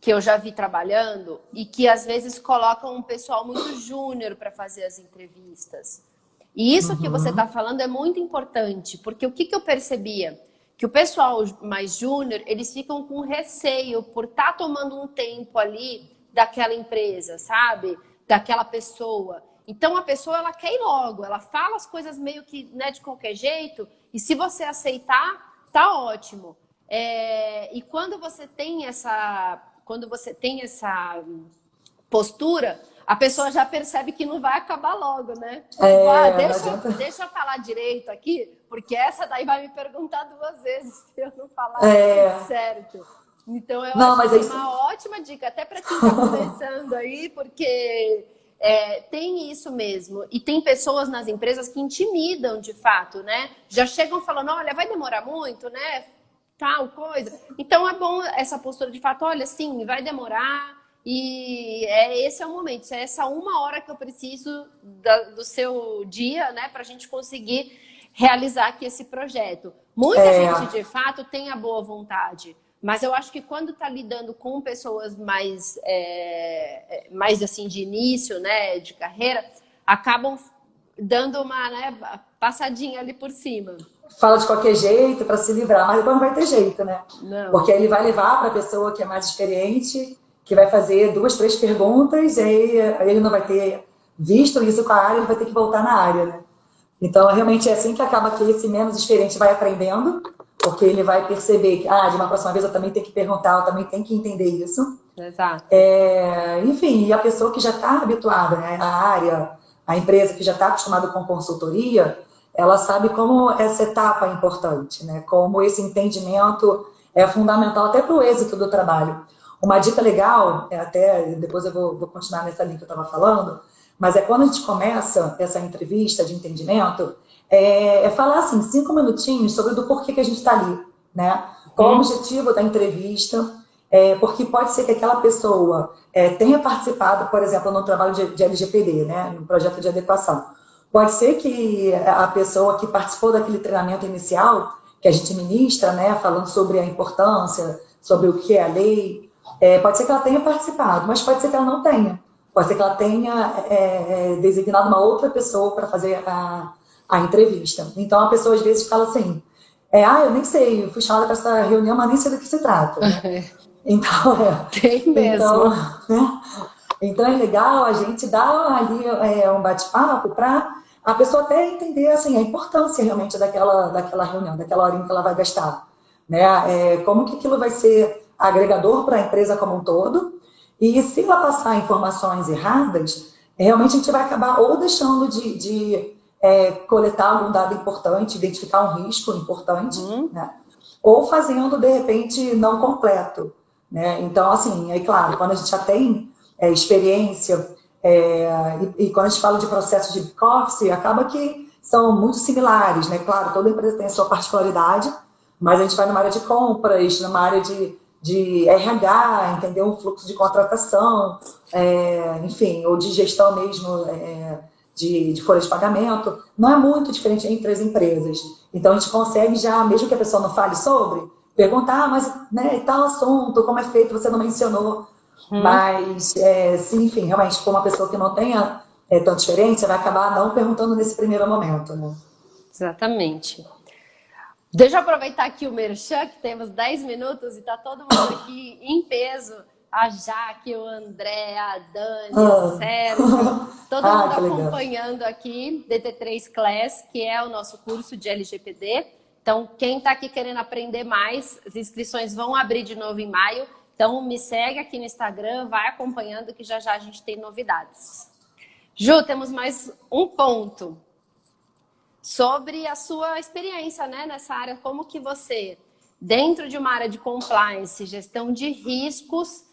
que eu já vi trabalhando e que às vezes colocam um pessoal muito júnior para fazer as entrevistas. E isso que você está falando é muito importante, porque o que eu percebia? Que o pessoal mais júnior, eles ficam com receio por estar tomando um tempo ali daquela empresa, sabe? Daquela pessoa. Então a pessoa, ela quer ir logo, ela fala as coisas meio que, né, de qualquer jeito, e se você aceitar, tá ótimo. E quando você tem essa postura, a pessoa já percebe que não vai acabar logo, né? Deixa eu falar direito aqui, porque essa daí vai me perguntar 2 vezes se eu não falar certo. Então, eu acho uma ótima dica, até para quem está começando aí, porque tem isso mesmo. E tem pessoas nas empresas que intimidam, de fato, né? Já chegam falando, olha, vai demorar muito, né? Tal coisa. Então, é bom essa postura de fato, olha, sim, vai demorar e esse é o momento, é essa 1 hora que eu preciso do seu dia, né, para a gente conseguir realizar aqui esse projeto. Muita gente, de fato, tem a boa vontade, mas eu acho que quando está lidando com pessoas mais assim, de início, né, de carreira, acabam dando uma, né, passadinha ali por cima. Fala de qualquer jeito para se livrar, mas depois não vai ter jeito, né? Não. Porque ele vai levar para a pessoa que é mais experiente, que vai fazer 2, 3 perguntas, e aí ele não vai ter visto isso com a área, ele vai ter que voltar na área, né? Então, realmente é assim que acaba que esse menos experiente vai aprendendo, porque ele vai perceber que, de uma próxima vez eu também tenho que perguntar, eu também tenho que entender isso. Exato. Enfim, e a pessoa que já está habituada, né, à área, a empresa que já está acostumada com consultoria, ela sabe como essa etapa é importante, né? Como esse entendimento é fundamental até para o êxito do trabalho. Uma dica legal, até depois eu vou continuar nessa linha que eu estava falando, mas é quando a gente começa essa entrevista de entendimento, falar assim, 5 minutinhos sobre do porquê que a gente está ali, né? Qual o objetivo da entrevista, porque pode ser que aquela pessoa tenha participado, por exemplo, no trabalho de LGPD, né? No projeto de adequação. Pode ser que a pessoa que participou daquele treinamento inicial, que a gente ministra, né? Falando sobre a importância, sobre o que é a lei, pode ser que ela tenha participado, mas pode ser que ela não tenha. Pode ser que ela tenha designado uma outra pessoa para fazer a entrevista. Então, a pessoa às vezes fala assim, eu nem sei, eu fui chamada para essa reunião, mas nem sei do que se trata. Né? Então, Tem mesmo. Então, é legal a gente dar ali um bate-papo para a pessoa até entender assim, a importância realmente daquela reunião, daquela horinha que ela vai gastar. Né? Como que aquilo vai ser agregador para a empresa como um todo. E se ela passar informações erradas, realmente a gente vai acabar ou deixando de coletar algum dado importante, identificar um risco importante, né? Ou fazendo, de repente, não completo. Né? Então, assim, claro, quando a gente já tem experiência, e quando a gente fala de processo de back-office, acaba que são muito similares, né? Claro, toda empresa tem a sua particularidade, mas a gente vai numa área de compras, numa área de RH, entender um fluxo de contratação, enfim, ou de gestão mesmo de folha de pagamento, não é muito diferente entre as empresas. Então, a gente consegue já, mesmo que a pessoa não fale sobre, perguntar, mas né, tal assunto, como é feito, você não mencionou. Mas, sim, enfim, realmente, como uma pessoa que não tenha tanta experiência, vai acabar não perguntando nesse primeiro momento. Né? Exatamente. Deixa eu aproveitar aqui o merchan, que temos 10 minutos e está todo mundo aqui em peso. A Jaque, o André, a Dani, o Sérgio, todo mundo acompanhando aqui DT3 Class, que é o nosso curso de LGPD. Então, quem está aqui querendo aprender mais, as inscrições vão abrir de novo em maio. Então, me segue aqui no Instagram, vai acompanhando que já a gente tem novidades. Ju, temos mais um ponto sobre a sua experiência, né, nessa área. Como que você, dentro de uma área de compliance, gestão de riscos,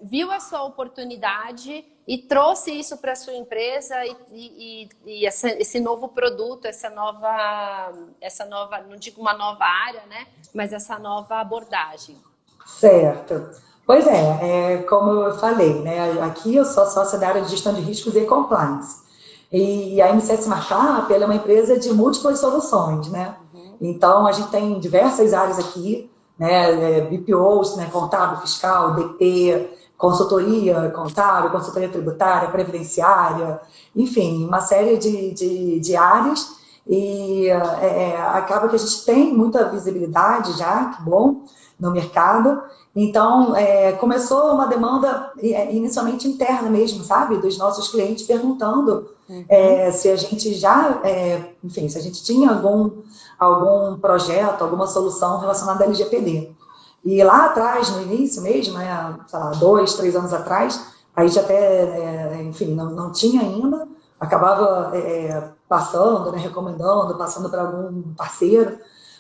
viu a sua oportunidade e trouxe isso para a sua empresa e esse novo produto, essa nova, não digo uma nova área, né, mas essa nova abordagem. Certo. Pois como eu falei, né, aqui eu sou sócia da área de gestão de riscos e compliance. E a M7 Markup é uma empresa de múltiplas soluções, né? Então, a gente tem diversas áreas aqui, né? BPOs, né? Contábil, fiscal, DP, consultoria contábil, consultoria tributária, previdenciária, enfim, uma série de áreas. E acaba que a gente tem muita visibilidade já, que bom, no mercado. Então, começou uma demanda inicialmente interna mesmo, sabe? Dos nossos clientes perguntando se a gente já, enfim, se a gente tinha algum projeto, alguma solução relacionada à LGPD. E lá atrás, no início mesmo, né, sei lá, 2, 3 anos atrás, a gente até, enfim, não tinha ainda, acabava passando, né, recomendando, passando para algum parceiro,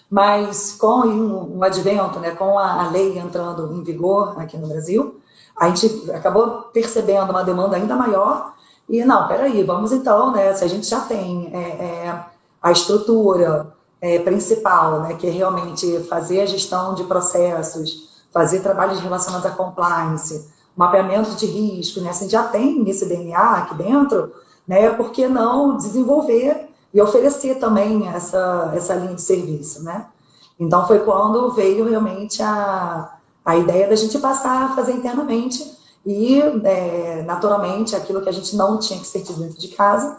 mas com um advento, né, com a lei entrando em vigor aqui no Brasil, a gente acabou percebendo uma demanda ainda maior e, não, peraí, vamos então, né, se a gente já tem a estrutura principal, né, que é realmente fazer a gestão de processos, fazer trabalhos relacionados à compliance, mapeamento de risco, né, se a gente já tem esse DNA aqui dentro, né, por que não desenvolver e oferecer também essa linha de serviço, né? Então, foi quando veio realmente a ideia da gente passar a fazer internamente e, naturalmente, aquilo que a gente não tinha que ser dentro de casa,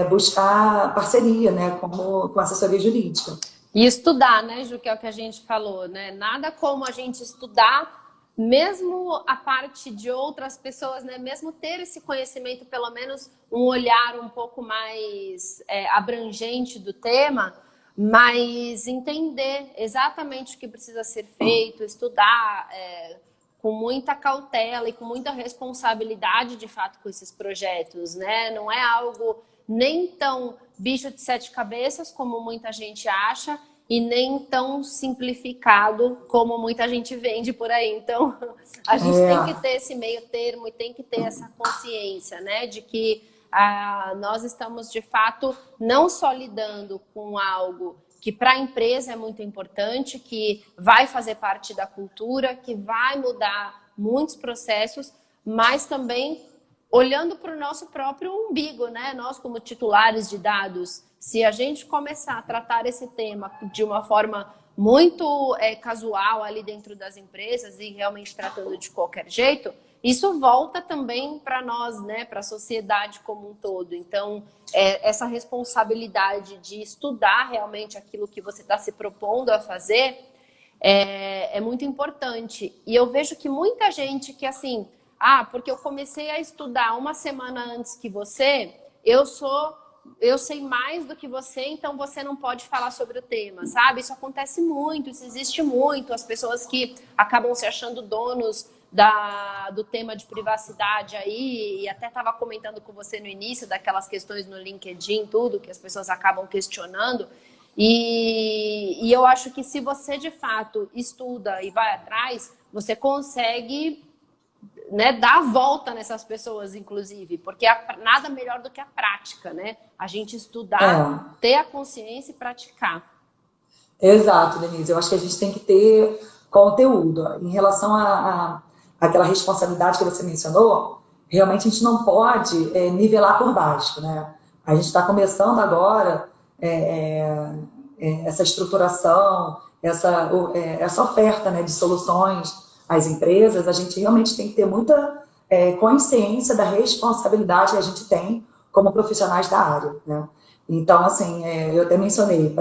buscar parceria, né, com assessoria jurídica. E estudar, né, Ju, que é o que a gente falou, né? Nada como a gente estudar mesmo a parte de outras pessoas, né? Mesmo ter esse conhecimento, pelo menos um olhar um pouco mais abrangente do tema, mas entender exatamente o que precisa ser feito, estudar com muita cautela e com muita responsabilidade, de fato, com esses projetos, né? Não é algo nem tão bicho de sete cabeças, como muita gente acha, e nem tão simplificado como muita gente vende por aí. Então, a gente tem que ter esse meio termo e tem que ter essa consciência, né, de que nós estamos, de fato, não só lidando com algo que para a empresa é muito importante, que vai fazer parte da cultura, que vai mudar muitos processos, mas também olhando para o nosso próprio umbigo, né? Nós, como titulares de dados, se a gente começar a tratar esse tema de uma forma muito casual ali dentro das empresas e realmente tratando de qualquer jeito, isso volta também para nós, né? Para a sociedade como um todo. Então, essa responsabilidade de estudar realmente aquilo que você está se propondo a fazer é muito importante. E eu vejo que muita gente que, assim, porque eu comecei a estudar uma semana antes que você, eu sei mais do que você, então você não pode falar sobre o tema, sabe? Isso acontece muito, isso existe muito. As pessoas que acabam se achando donos do tema de privacidade aí, e até estava comentando com você no início daquelas questões no LinkedIn, tudo, que as pessoas acabam questionando. E eu acho que se você, de fato, estuda e vai atrás, você consegue, né, dar a volta nessas pessoas, inclusive, porque nada melhor do que a prática, né? A gente estudar, ter a consciência e praticar. Exato, Denise. Eu acho que a gente tem que ter conteúdo. Em relação àquela responsabilidade que você mencionou, realmente a gente não pode nivelar por baixo, né? A gente está começando agora essa estruturação, essa oferta, né, de soluções às empresas. A gente realmente tem que ter muita consciência da responsabilidade que a gente tem como profissionais da área, né? Então, assim, eu até mencionei,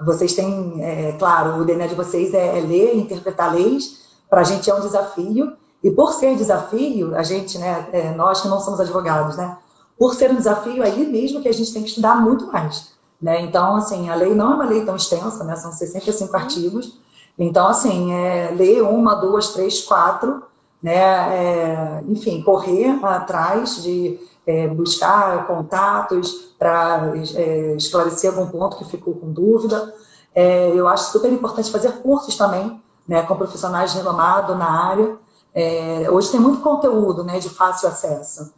vocês têm, claro, o DNA de vocês é ler e interpretar leis, para a gente é um desafio, e por ser desafio, a gente, né, nós que não somos advogados, né, por ser um desafio, aí mesmo que a gente tem que estudar muito mais, né? Então, assim, a lei não é uma lei tão extensa, né, são 65 artigos, então, assim, ler uma, duas, três, quatro, né, enfim, correr atrás de buscar contatos para esclarecer algum ponto que ficou com dúvida. Eu acho super importante fazer cursos também, né, com profissionais renomados na área. Hoje tem muito conteúdo, né, de fácil acesso.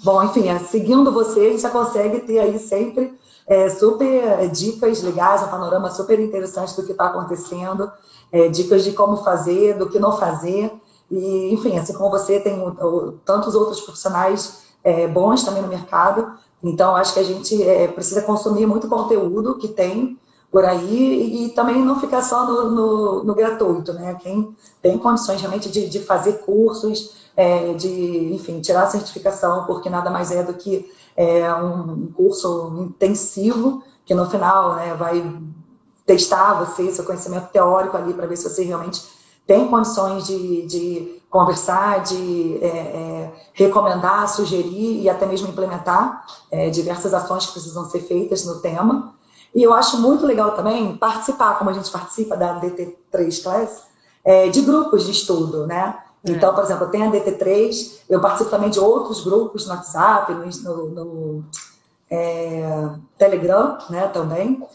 Bom, enfim, seguindo você, a gente já consegue ter aí sempre super dicas legais, um panorama super interessante do que está acontecendo, dicas de como fazer, do que não fazer. E, enfim, assim como você, tem tantos outros profissionais bons também no mercado. Então, acho que a gente precisa consumir muito conteúdo que tem por aí e também não ficar só no gratuito, né? Quem tem condições realmente de fazer cursos, de, enfim, tirar a certificação, porque nada mais é do que um curso intensivo, que no final, né, vai testar você, seu conhecimento teórico ali, para ver se você realmente tem condições de conversar, de recomendar, sugerir e até mesmo implementar diversas ações que precisam ser feitas no tema. E eu acho muito legal também participar, como a gente participa da DT3 Class, de grupos de estudo, né? Então, por exemplo, eu tenho a DT3, eu participo também de outros grupos no WhatsApp, no Telegram, né, também,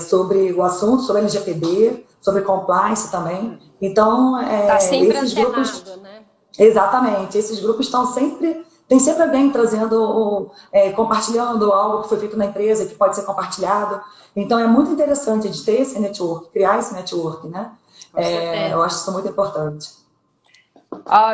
sobre o assunto, sobre LGPD, sobre compliance também. Então, Tá sempre esses grupos, né? Exatamente, esses grupos estão sempre, tem sempre alguém trazendo, compartilhando algo que foi feito na empresa que pode ser compartilhado. Então, é muito interessante de ter esse network, criar esse network, né? Eu acho isso muito importante.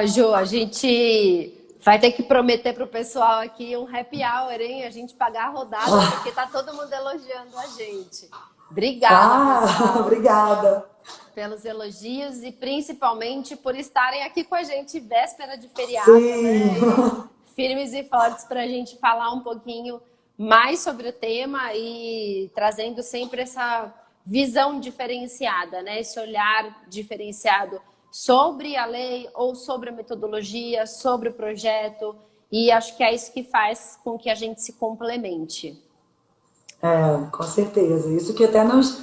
Ju, a gente vai ter que prometer pro pessoal aqui um happy hour, hein? A gente pagar a rodada, porque tá todo mundo elogiando a gente. Obrigada, pessoal. Obrigada. Pelos elogios e principalmente por estarem aqui com a gente véspera de feriado, né? E firmes e fortes para a gente falar um pouquinho mais sobre o tema e trazendo sempre essa visão diferenciada, né? Esse olhar diferenciado sobre a lei ou sobre a metodologia, sobre o projeto, e acho que é isso que faz com que a gente se complemente. Com certeza. Isso que até nos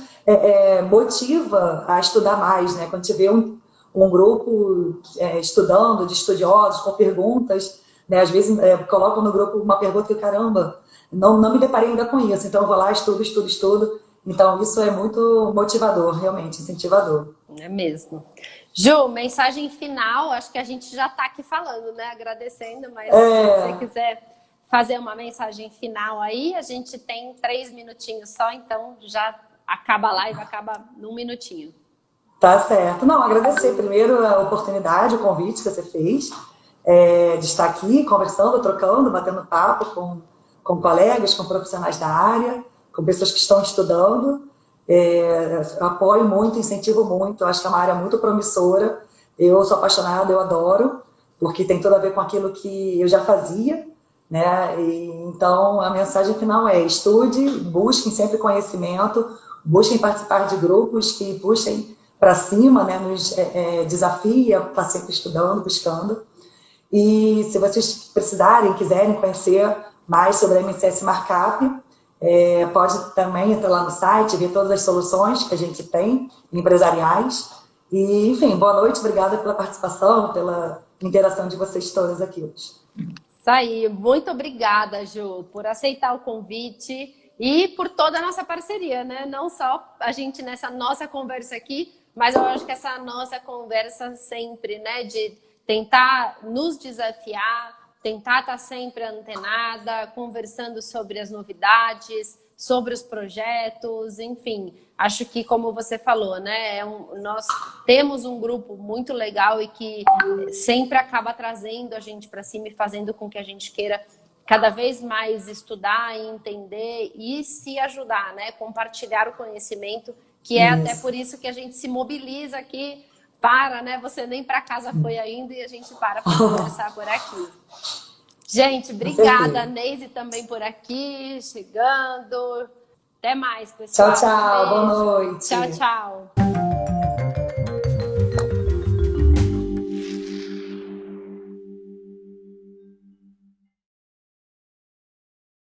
motiva a estudar mais, né? Quando a gente vê um grupo estudando, de estudiosos, com perguntas, né? Às vezes colocam no grupo uma pergunta que, caramba, não me deparei ainda com isso, então eu vou lá, estudo. Então isso é muito motivador, realmente, incentivador. É mesmo. Ju, mensagem final, acho que a gente já está aqui falando, né? Agradecendo, mas se você quiser fazer uma mensagem final aí, a gente tem 3 minutinhos só, então já acaba a live, acaba num minutinho. Tá certo. Não, agradecer primeiro a oportunidade, o convite que você fez, de estar aqui conversando, trocando, batendo papo com colegas, com profissionais da área, com pessoas que estão estudando. Apoio muito, incentivo muito, acho que é uma área muito promissora. Eu sou apaixonada, eu adoro, porque tem tudo a ver com aquilo que eu já fazia, né? Então, a mensagem final é: estude, busquem sempre conhecimento, busquem participar de grupos que puxem para cima, né? Nos desafia a estar sempre estudando, buscando. E se vocês precisarem, quiserem conhecer mais sobre a MCS Markup, pode também entrar lá no site, ver todas as soluções que a gente tem, empresariais. E, enfim, boa noite, obrigada pela participação, pela interação de vocês todas aqui hoje. Isso aí, muito obrigada, Ju, por aceitar o convite e por toda a nossa parceria, né? Não só a gente nessa nossa conversa aqui, mas eu acho que essa nossa conversa sempre, né? De tentar nos desafiar, tentar estar sempre antenada, conversando sobre as novidades, sobre os projetos, enfim. Acho que, como você falou, né, nós temos um grupo muito legal e que sempre acaba trazendo a gente para cima e fazendo com que a gente queira cada vez mais estudar e entender e se ajudar, né, compartilhar o conhecimento, que é até por isso que a gente se mobiliza aqui para, né, você nem para casa foi ainda e a gente para conversar por aqui. Gente, obrigada. Neise também por aqui, chegando. Até mais, pessoal. Tchau, tchau. Boa noite. Tchau, tchau.